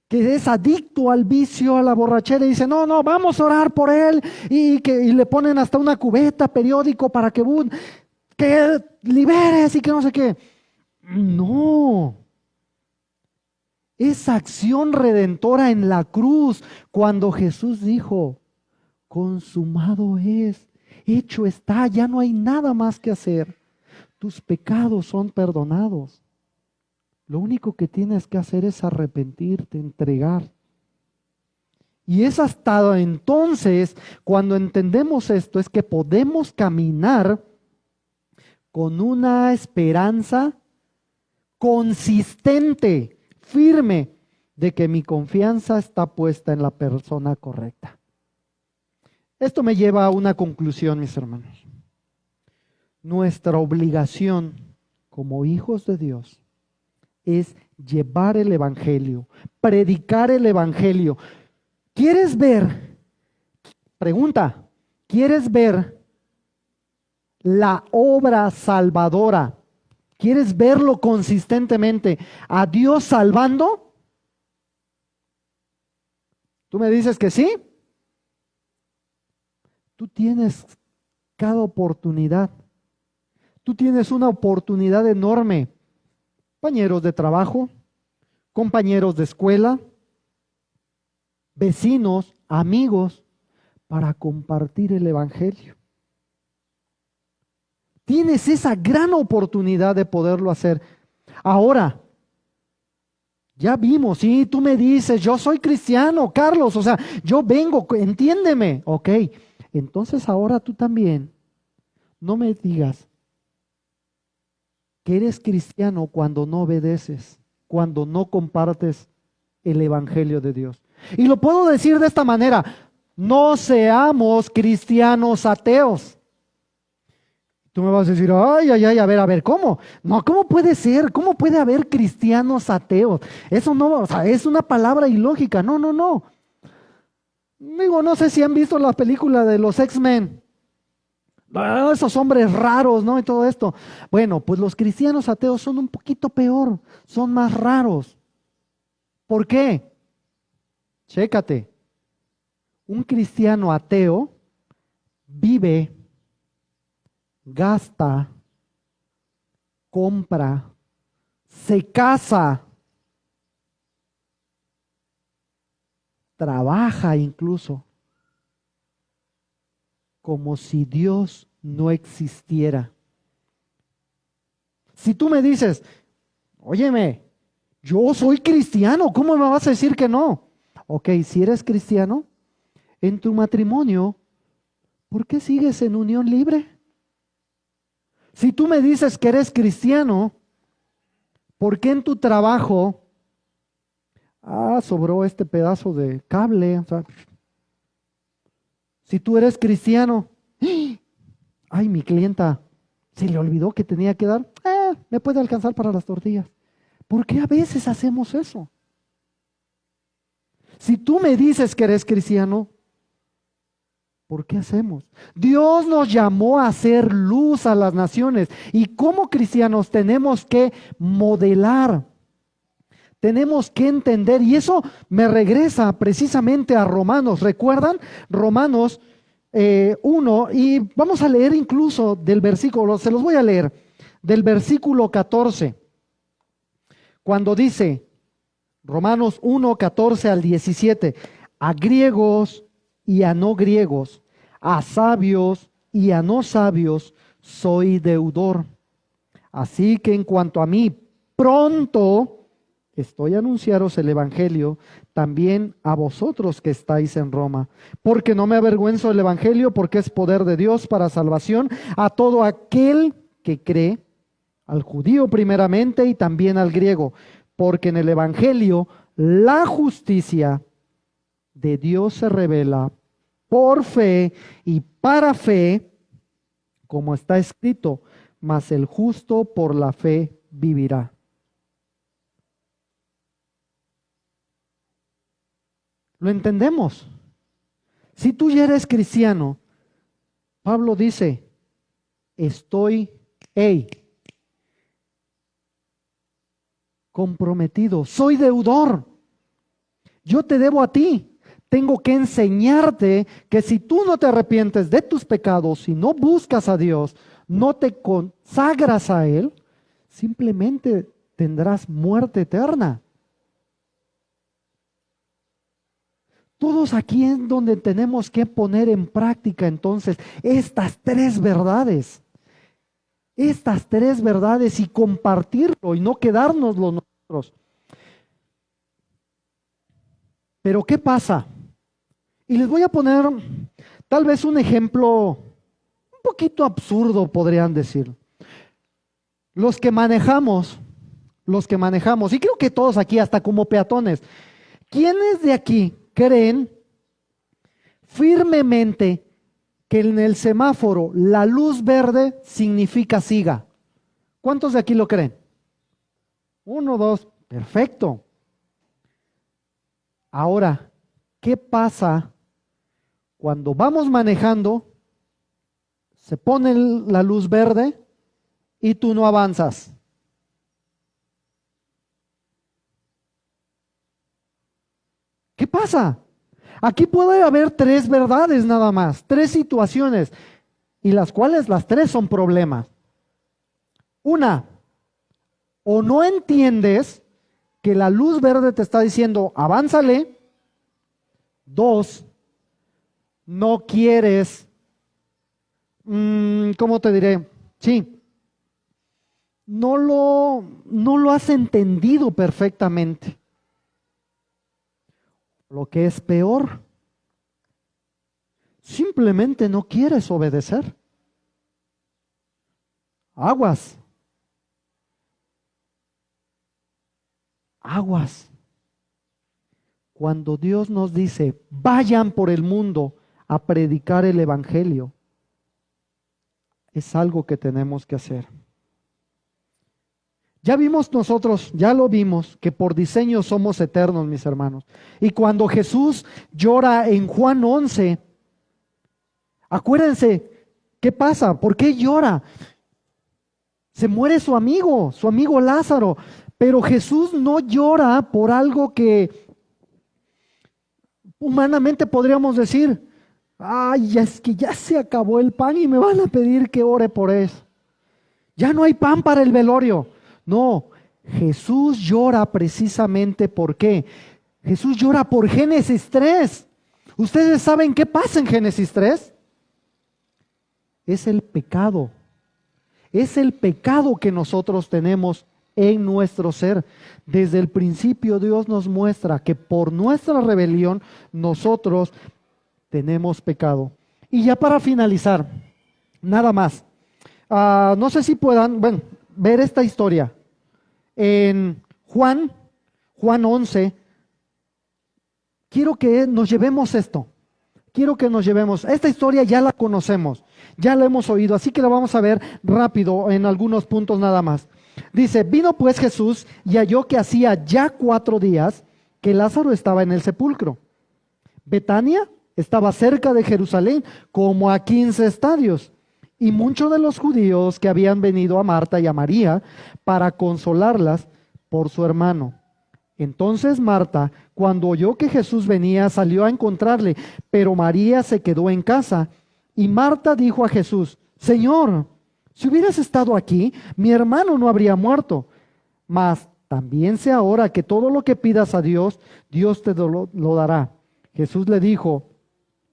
que es adicto al vicio, a la borrachera, y dice, no, no, vamos a orar por él, y le ponen hasta una cubeta, periódico, para que liberes y que no sé qué. No. Esa acción redentora en la cruz, cuando Jesús dijo, consumado es, hecho está, ya no hay nada más que hacer. Tus pecados son perdonados. Lo único que tienes que hacer es arrepentirte, entregar. Y es hasta entonces, cuando entendemos esto, es que podemos caminar con una esperanza consistente, firme, de que mi confianza está puesta en la persona correcta. Esto me lleva a una conclusión, mis hermanos. Nuestra obligación como hijos de Dios es llevar el evangelio, predicar el evangelio. ¿Quieres ver? Pregunta, ¿quieres ver la obra salvadora? ¿Quieres verlo consistentemente a Dios salvando? ¿Tú me dices que sí? Tú tienes cada oportunidad. Tú tienes una oportunidad enorme. Compañeros de trabajo, compañeros de escuela, vecinos, amigos, para compartir el evangelio. Tienes esa gran oportunidad de poderlo hacer. Ahora, ya vimos, sí, tú me dices, yo soy cristiano, Carlos, o sea, yo vengo, entiéndeme, ok. Entonces ahora tú también, no me digas que eres cristiano cuando no obedeces, cuando no compartes el evangelio de Dios. Y lo puedo decir de esta manera, no seamos cristianos ateos. Tú me vas a decir, ay, a ver, ¿cómo? No, ¿cómo puede ser? ¿Cómo puede haber cristianos ateos? Eso no, o sea, es una palabra ilógica. No, no, no. Digo, no sé si han visto la película de los X-Men. Esos hombres raros, ¿no? Y todo esto. Bueno, pues los cristianos ateos son un poquito peor, son más raros. ¿Por qué? Chécate. Un cristiano ateo vive, gasta, compra, se casa, trabaja incluso, como si Dios no existiera. Si tú me dices, óyeme, yo soy cristiano, ¿cómo me vas a decir que no? Ok, si eres cristiano, en tu matrimonio, ¿por qué sigues en unión libre? Si tú me dices que eres cristiano, ¿por qué en tu trabajo, sobró este pedazo de cable? O sea, si tú eres cristiano, ay, mi clienta, se le olvidó que tenía que dar, me puede alcanzar para las tortillas. ¿Por qué a veces hacemos eso? Si tú me dices que eres cristiano, ¿por qué hacemos? Dios nos llamó a hacer luz a las naciones y como cristianos tenemos que modelar, tenemos que entender, y eso me regresa precisamente a Romanos. ¿Recuerdan? Romanos 1, y vamos a leer incluso del versículo, se los voy a leer, del versículo 14, cuando dice, Romanos 1, 14 al 17, a griegos y a no griegos, a sabios y a no sabios, soy deudor. Así que en cuanto a mí, pronto estoy a anunciaros el evangelio también a vosotros que estáis en Roma, porque no me avergüenzo del evangelio, porque es poder de Dios para salvación a todo aquel que cree, al judío primeramente y también al griego, porque en el evangelio la justicia de Dios se revela por fe y para fe, como está escrito, mas el justo por la fe vivirá. Lo entendemos. Si tú ya eres cristiano, Pablo dice, hey, comprometido, soy deudor. Yo te debo a ti. Tengo que enseñarte que si tú no te arrepientes de tus pecados, si no buscas a Dios, no te consagras a Él, simplemente tendrás muerte eterna. Todos aquí es donde tenemos que poner en práctica entonces estas tres verdades. Estas tres verdades y compartirlo y no quedárnoslo nosotros. Pero ¿qué pasa? Y les voy a poner tal vez un ejemplo un poquito absurdo, podrían decir. Los que manejamos, y creo que todos aquí, hasta como peatones, ¿quiénes de aquí creen firmemente que en el semáforo la luz verde significa siga? ¿Cuántos de aquí lo creen? 1, 2, perfecto. Ahora, ¿qué pasa cuando vamos manejando, se pone la luz verde y tú no avanzas? ¿Qué pasa? Aquí puede haber tres verdades nada más, tres situaciones, y las cuales las tres son problemas. Una, o no entiendes que la luz verde te está diciendo, avánzale. Dos, no quieres, ¿cómo te diré? Sí, no lo has entendido perfectamente. Lo que es peor, simplemente no quieres obedecer. Aguas. Aguas. Cuando Dios nos dice, vayan por el mundo a predicar el evangelio, es algo que tenemos que hacer. Ya vimos nosotros, ya lo vimos, que por diseño somos eternos, mis hermanos. Y cuando Jesús llora en Juan 11, acuérdense, ¿qué pasa? ¿Por qué llora? Se muere su amigo Lázaro, pero Jesús no llora por algo que humanamente podríamos decir, ay, es que ya se acabó el pan y me van a pedir que ore por eso. Ya no hay pan para el velorio. No, Jesús llora precisamente ¿por qué? Jesús llora por Génesis 3. ¿Ustedes saben qué pasa en Génesis 3? Es el pecado. Es el pecado que nosotros tenemos en nuestro ser. Desde el principio Dios nos muestra que por nuestra rebelión nosotros tenemos pecado. Y ya para finalizar, nada más. No sé si puedan, ver esta historia. En Juan 11, quiero que nos llevemos esto. Quiero que nos llevemos. Esta historia ya la conocemos, ya la hemos oído, así que la vamos a ver rápido en algunos puntos nada más. Dice, vino pues Jesús y halló que hacía ya 4 días que Lázaro estaba en el sepulcro. Betania estaba cerca de Jerusalén, como a 15 estadios. Y muchos de los judíos que habían venido a Marta y a María para consolarlas por su hermano. Entonces Marta, cuando oyó que Jesús venía, salió a encontrarle, pero María se quedó en casa. Y Marta dijo a Jesús, Señor, si hubieras estado aquí, mi hermano no habría muerto. Mas también sé ahora que todo lo que pidas a Dios, Dios te lo dará. Jesús le dijo,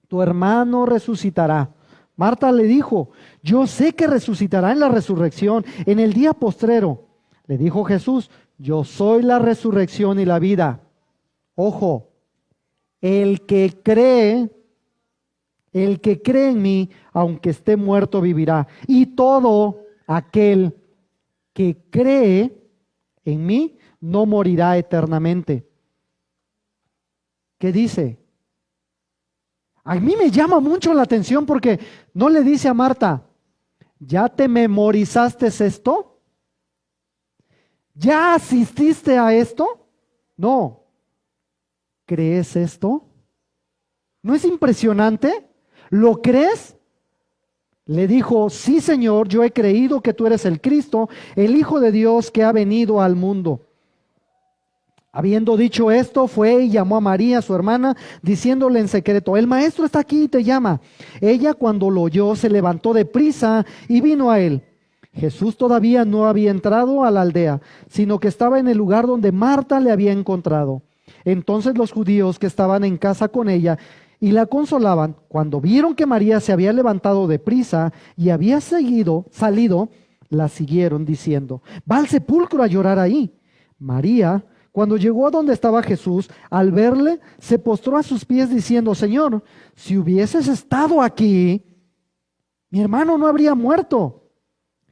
tu hermano resucitará. Marta le dijo, yo sé que resucitará en la resurrección, en el día postrero. Le dijo Jesús, yo soy la resurrección y la vida. Ojo, el que cree en mí, aunque esté muerto, vivirá. Y todo aquel que cree en mí, no morirá eternamente. ¿Qué dice? A mí me llama mucho la atención porque no le dice a Marta, ¿ya te memorizaste esto? ¿Ya asististe a esto? No. ¿Crees esto? ¿No es impresionante? ¿Lo crees? Le dijo, sí, Señor, yo he creído que tú eres el Cristo, el Hijo de Dios que ha venido al mundo. Habiendo dicho esto, fue y llamó a María, su hermana, diciéndole en secreto, el maestro está aquí y te llama. Ella, cuando lo oyó, se levantó de prisa y vino a él. Jesús todavía no había entrado a la aldea, sino que estaba en el lugar donde Marta le había encontrado. Entonces los judíos que estaban en casa con ella y la consolaban, cuando vieron que María se había levantado de prisa y había salido, la siguieron diciendo, va al sepulcro a llorar ahí. María, cuando llegó a donde estaba Jesús, al verle, se postró a sus pies diciendo, Señor, si hubieses estado aquí, mi hermano no habría muerto.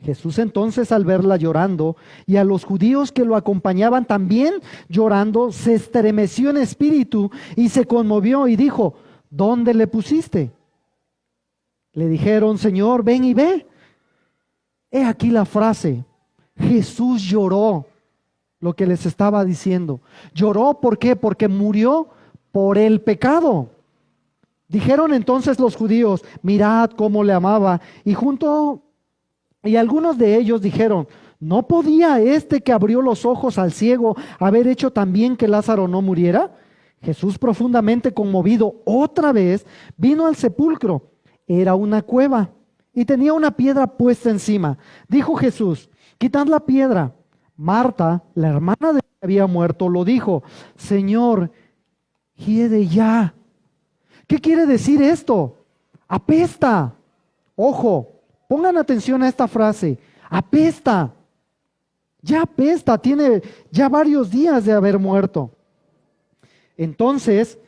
Jesús entonces, al verla llorando y a los judíos que lo acompañaban también llorando, se estremeció en espíritu y se conmovió y dijo, ¿dónde le pusiste? Le dijeron, Señor, ven y ve. He aquí la frase, Jesús lloró. Lo que les estaba diciendo. Lloró, ¿por qué? Porque murió por el pecado. Dijeron entonces los judíos, mirad cómo le amaba. Y algunos de ellos dijeron, ¿no podía este que abrió los ojos al ciego haber hecho también que Lázaro no muriera? Jesús, profundamente conmovido, otra vez vino al sepulcro. Era una cueva y tenía una piedra puesta encima. Dijo Jesús, quitad la piedra. Marta, la hermana de que había muerto, lo dijo, Señor, hiede ya. ¿Qué quiere decir esto? Apesta. Ojo, pongan atención a esta frase. Apesta. Ya apesta, tiene ya varios días de haber muerto. Entonces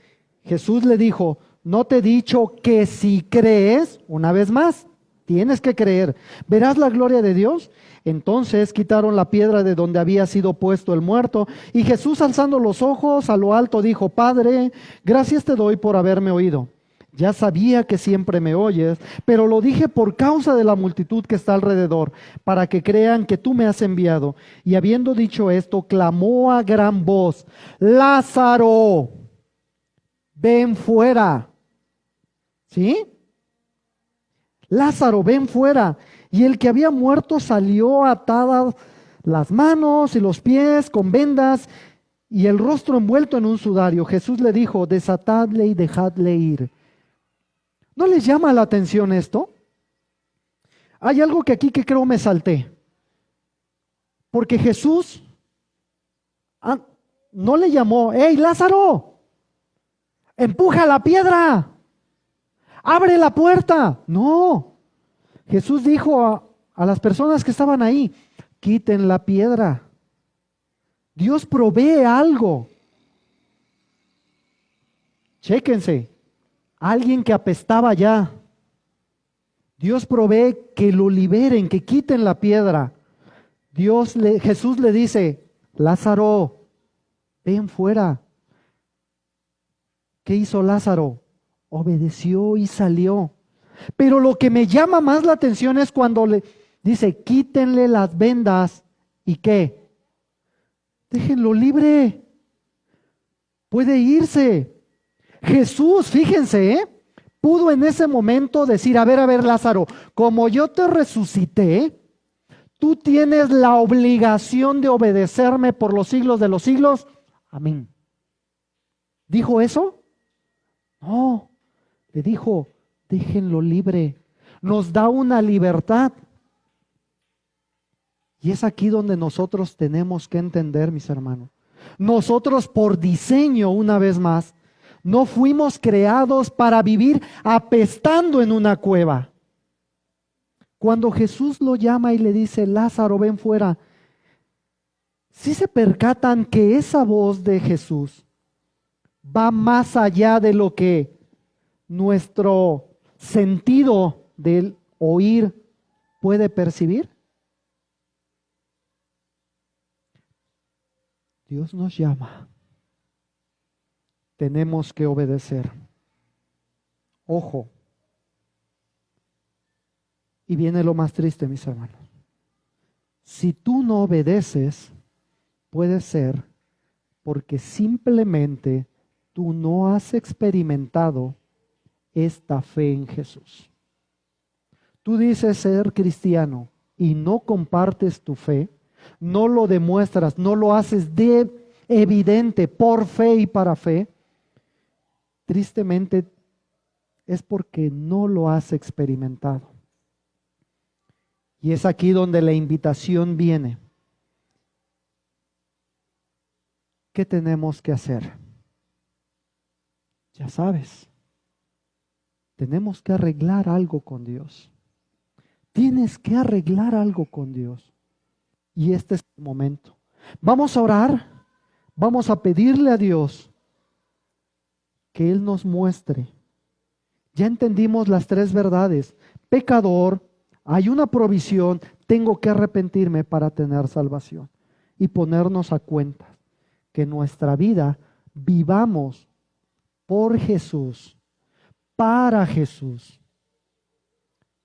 Jesús le dijo, ¿no te he dicho que si crees, una vez más, tienes que creer, verás la gloria de Dios? Entonces quitaron la piedra de donde había sido puesto el muerto, y Jesús, alzando los ojos a lo alto, dijo, Padre, gracias te doy por haberme oído. Ya sabía que siempre me oyes, pero lo dije por causa de la multitud que está alrededor, para que crean que tú me has enviado. Y habiendo dicho esto, clamó a gran voz, Lázaro, ven fuera. ¿Sí? Lázaro, ven fuera. Y el que había muerto salió atadas las manos y los pies con vendas y el rostro envuelto en un sudario. Jesús le dijo, desatadle y dejadle ir. ¿No les llama la atención esto? Hay algo que aquí que creo me salté. Porque Jesús no le llamó, ¡hey, Lázaro! ¡Empuja la piedra! ¡Abre la puerta! No. Jesús dijo a las personas que estaban ahí, quiten la piedra. Dios provee algo. Chéquense, alguien que apestaba ya. Dios provee que lo liberen, que quiten la piedra. Jesús le dice, Lázaro, ven fuera. ¿Qué hizo Lázaro? Obedeció y salió. Pero lo que me llama más la atención es cuando le dice, quítenle las vendas. ¿Y qué? Déjenlo libre. Puede irse. Jesús, fíjense, pudo en ese momento decir, a ver, Lázaro, como yo te resucité, tú tienes la obligación de obedecerme por los siglos de los siglos. Amén. ¿Dijo eso? No, le dijo, déjenlo libre. Nos da una libertad. Y es aquí donde nosotros tenemos que entender, mis hermanos. Nosotros por diseño, una vez más, no fuimos creados para vivir apestando en una cueva. Cuando Jesús lo llama y le dice, Lázaro, ven fuera, sí se percatan que esa voz de Jesús va más allá de lo que nuestro sentido del oír puede percibir. Dios nos llama. Tenemos que obedecer. Ojo. Y viene lo más triste, mis hermanos. Si tú no obedeces, puede ser porque simplemente tú no has experimentado esta fe en Jesús. Tú dices ser cristiano y no compartes tu fe, no lo demuestras, no lo haces de evidente por fe y para fe, tristemente es porque no lo has experimentado. Y es aquí donde la invitación viene. ¿Qué tenemos que hacer? Ya sabes, tenemos que arreglar algo con Dios. Tienes que arreglar algo con Dios. Y este es el momento. Vamos a orar, vamos a pedirle a Dios que Él nos muestre. Ya entendimos las tres verdades. Pecador, hay una provisión, tengo que arrepentirme para tener salvación. Y ponernos a cuenta que nuestra vida vivamos por Jesús, para Jesús.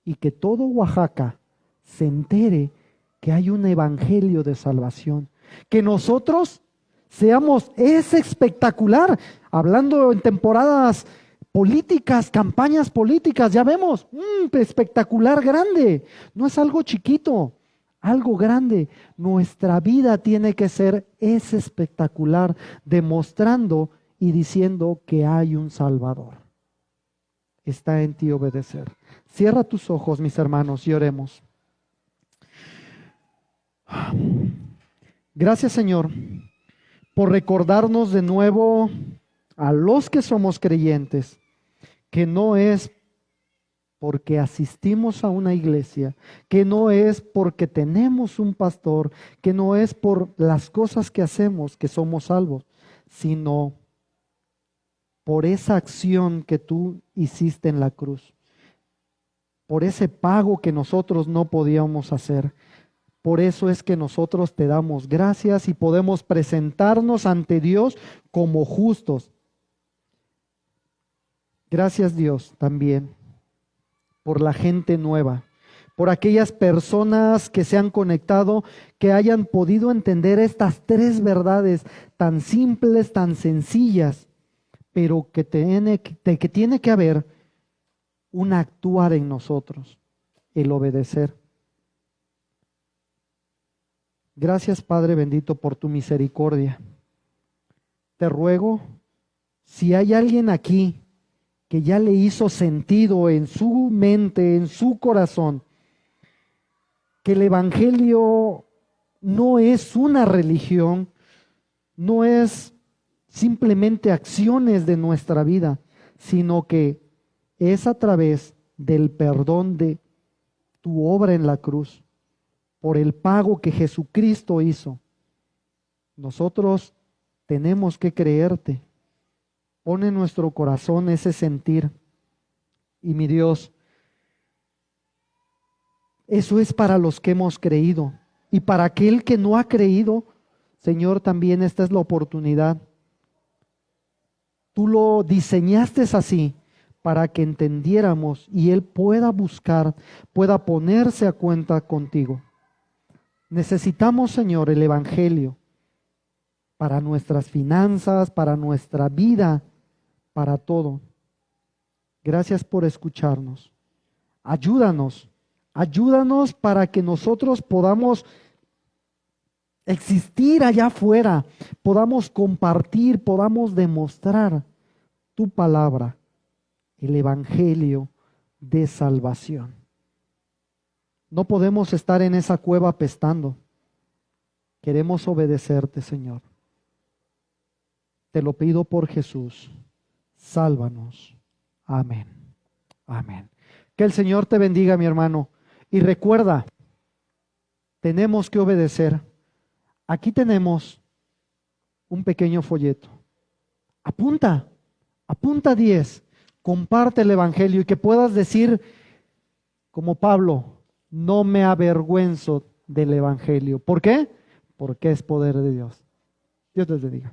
Y que todo Oaxaca se entere que hay un evangelio de salvación. Que nosotros seamos ese espectacular, hablando en temporadas políticas, campañas políticas, ya vemos, espectacular grande, no es algo chiquito, algo grande. Nuestra vida tiene que ser ese espectacular, demostrando y diciendo que hay un Salvador. Está en ti obedecer. Cierra tus ojos, mis hermanos, y oremos. Gracias, Señor, por recordarnos de nuevo a los que somos creyentes, que no es porque asistimos a una iglesia, que no es porque tenemos un pastor, que no es por las cosas que hacemos que somos salvos, sino por esa acción que tú hiciste en la cruz, por ese pago que nosotros no podíamos hacer. Por eso es que nosotros te damos gracias y podemos presentarnos ante Dios como justos. Gracias, Dios, también por la gente nueva, por aquellas personas que se han conectado, que hayan podido entender estas tres verdades tan simples, tan sencillas, pero que tiene que haber un actuar en nosotros, el obedecer. Gracias, Padre bendito, por tu misericordia. Te ruego, si hay alguien aquí que ya le hizo sentido en su mente, en su corazón, que el Evangelio no es una religión, no es simplemente acciones de nuestra vida, sino que es a través del perdón de tu obra en la cruz, por el pago que Jesucristo hizo. Nosotros tenemos que creerte. Pone en nuestro corazón ese sentir. Y mi Dios, eso es para los que hemos creído. Y para aquel que no ha creído, Señor, también esta es la oportunidad. Tú lo diseñaste así para que entendiéramos y Él pueda buscar, pueda ponerse a cuenta contigo. Necesitamos, Señor, el Evangelio para nuestras finanzas, para nuestra vida, para todo. Gracias por escucharnos. Ayúdanos para que nosotros podamos existir allá afuera, podamos compartir, podamos demostrar tu palabra, el Evangelio de salvación. No podemos estar en esa cueva apestando. Queremos obedecerte, Señor. Te lo pido por Jesús. Sálvanos. Amén. Amén. Que el Señor te bendiga, mi hermano. Y recuerda, tenemos que obedecer. Aquí tenemos un pequeño folleto. Apunta 10. Comparte el Evangelio y que puedas decir, como Pablo, no me avergüenzo del Evangelio. ¿Por qué? Porque es poder de Dios. Dios les bendiga.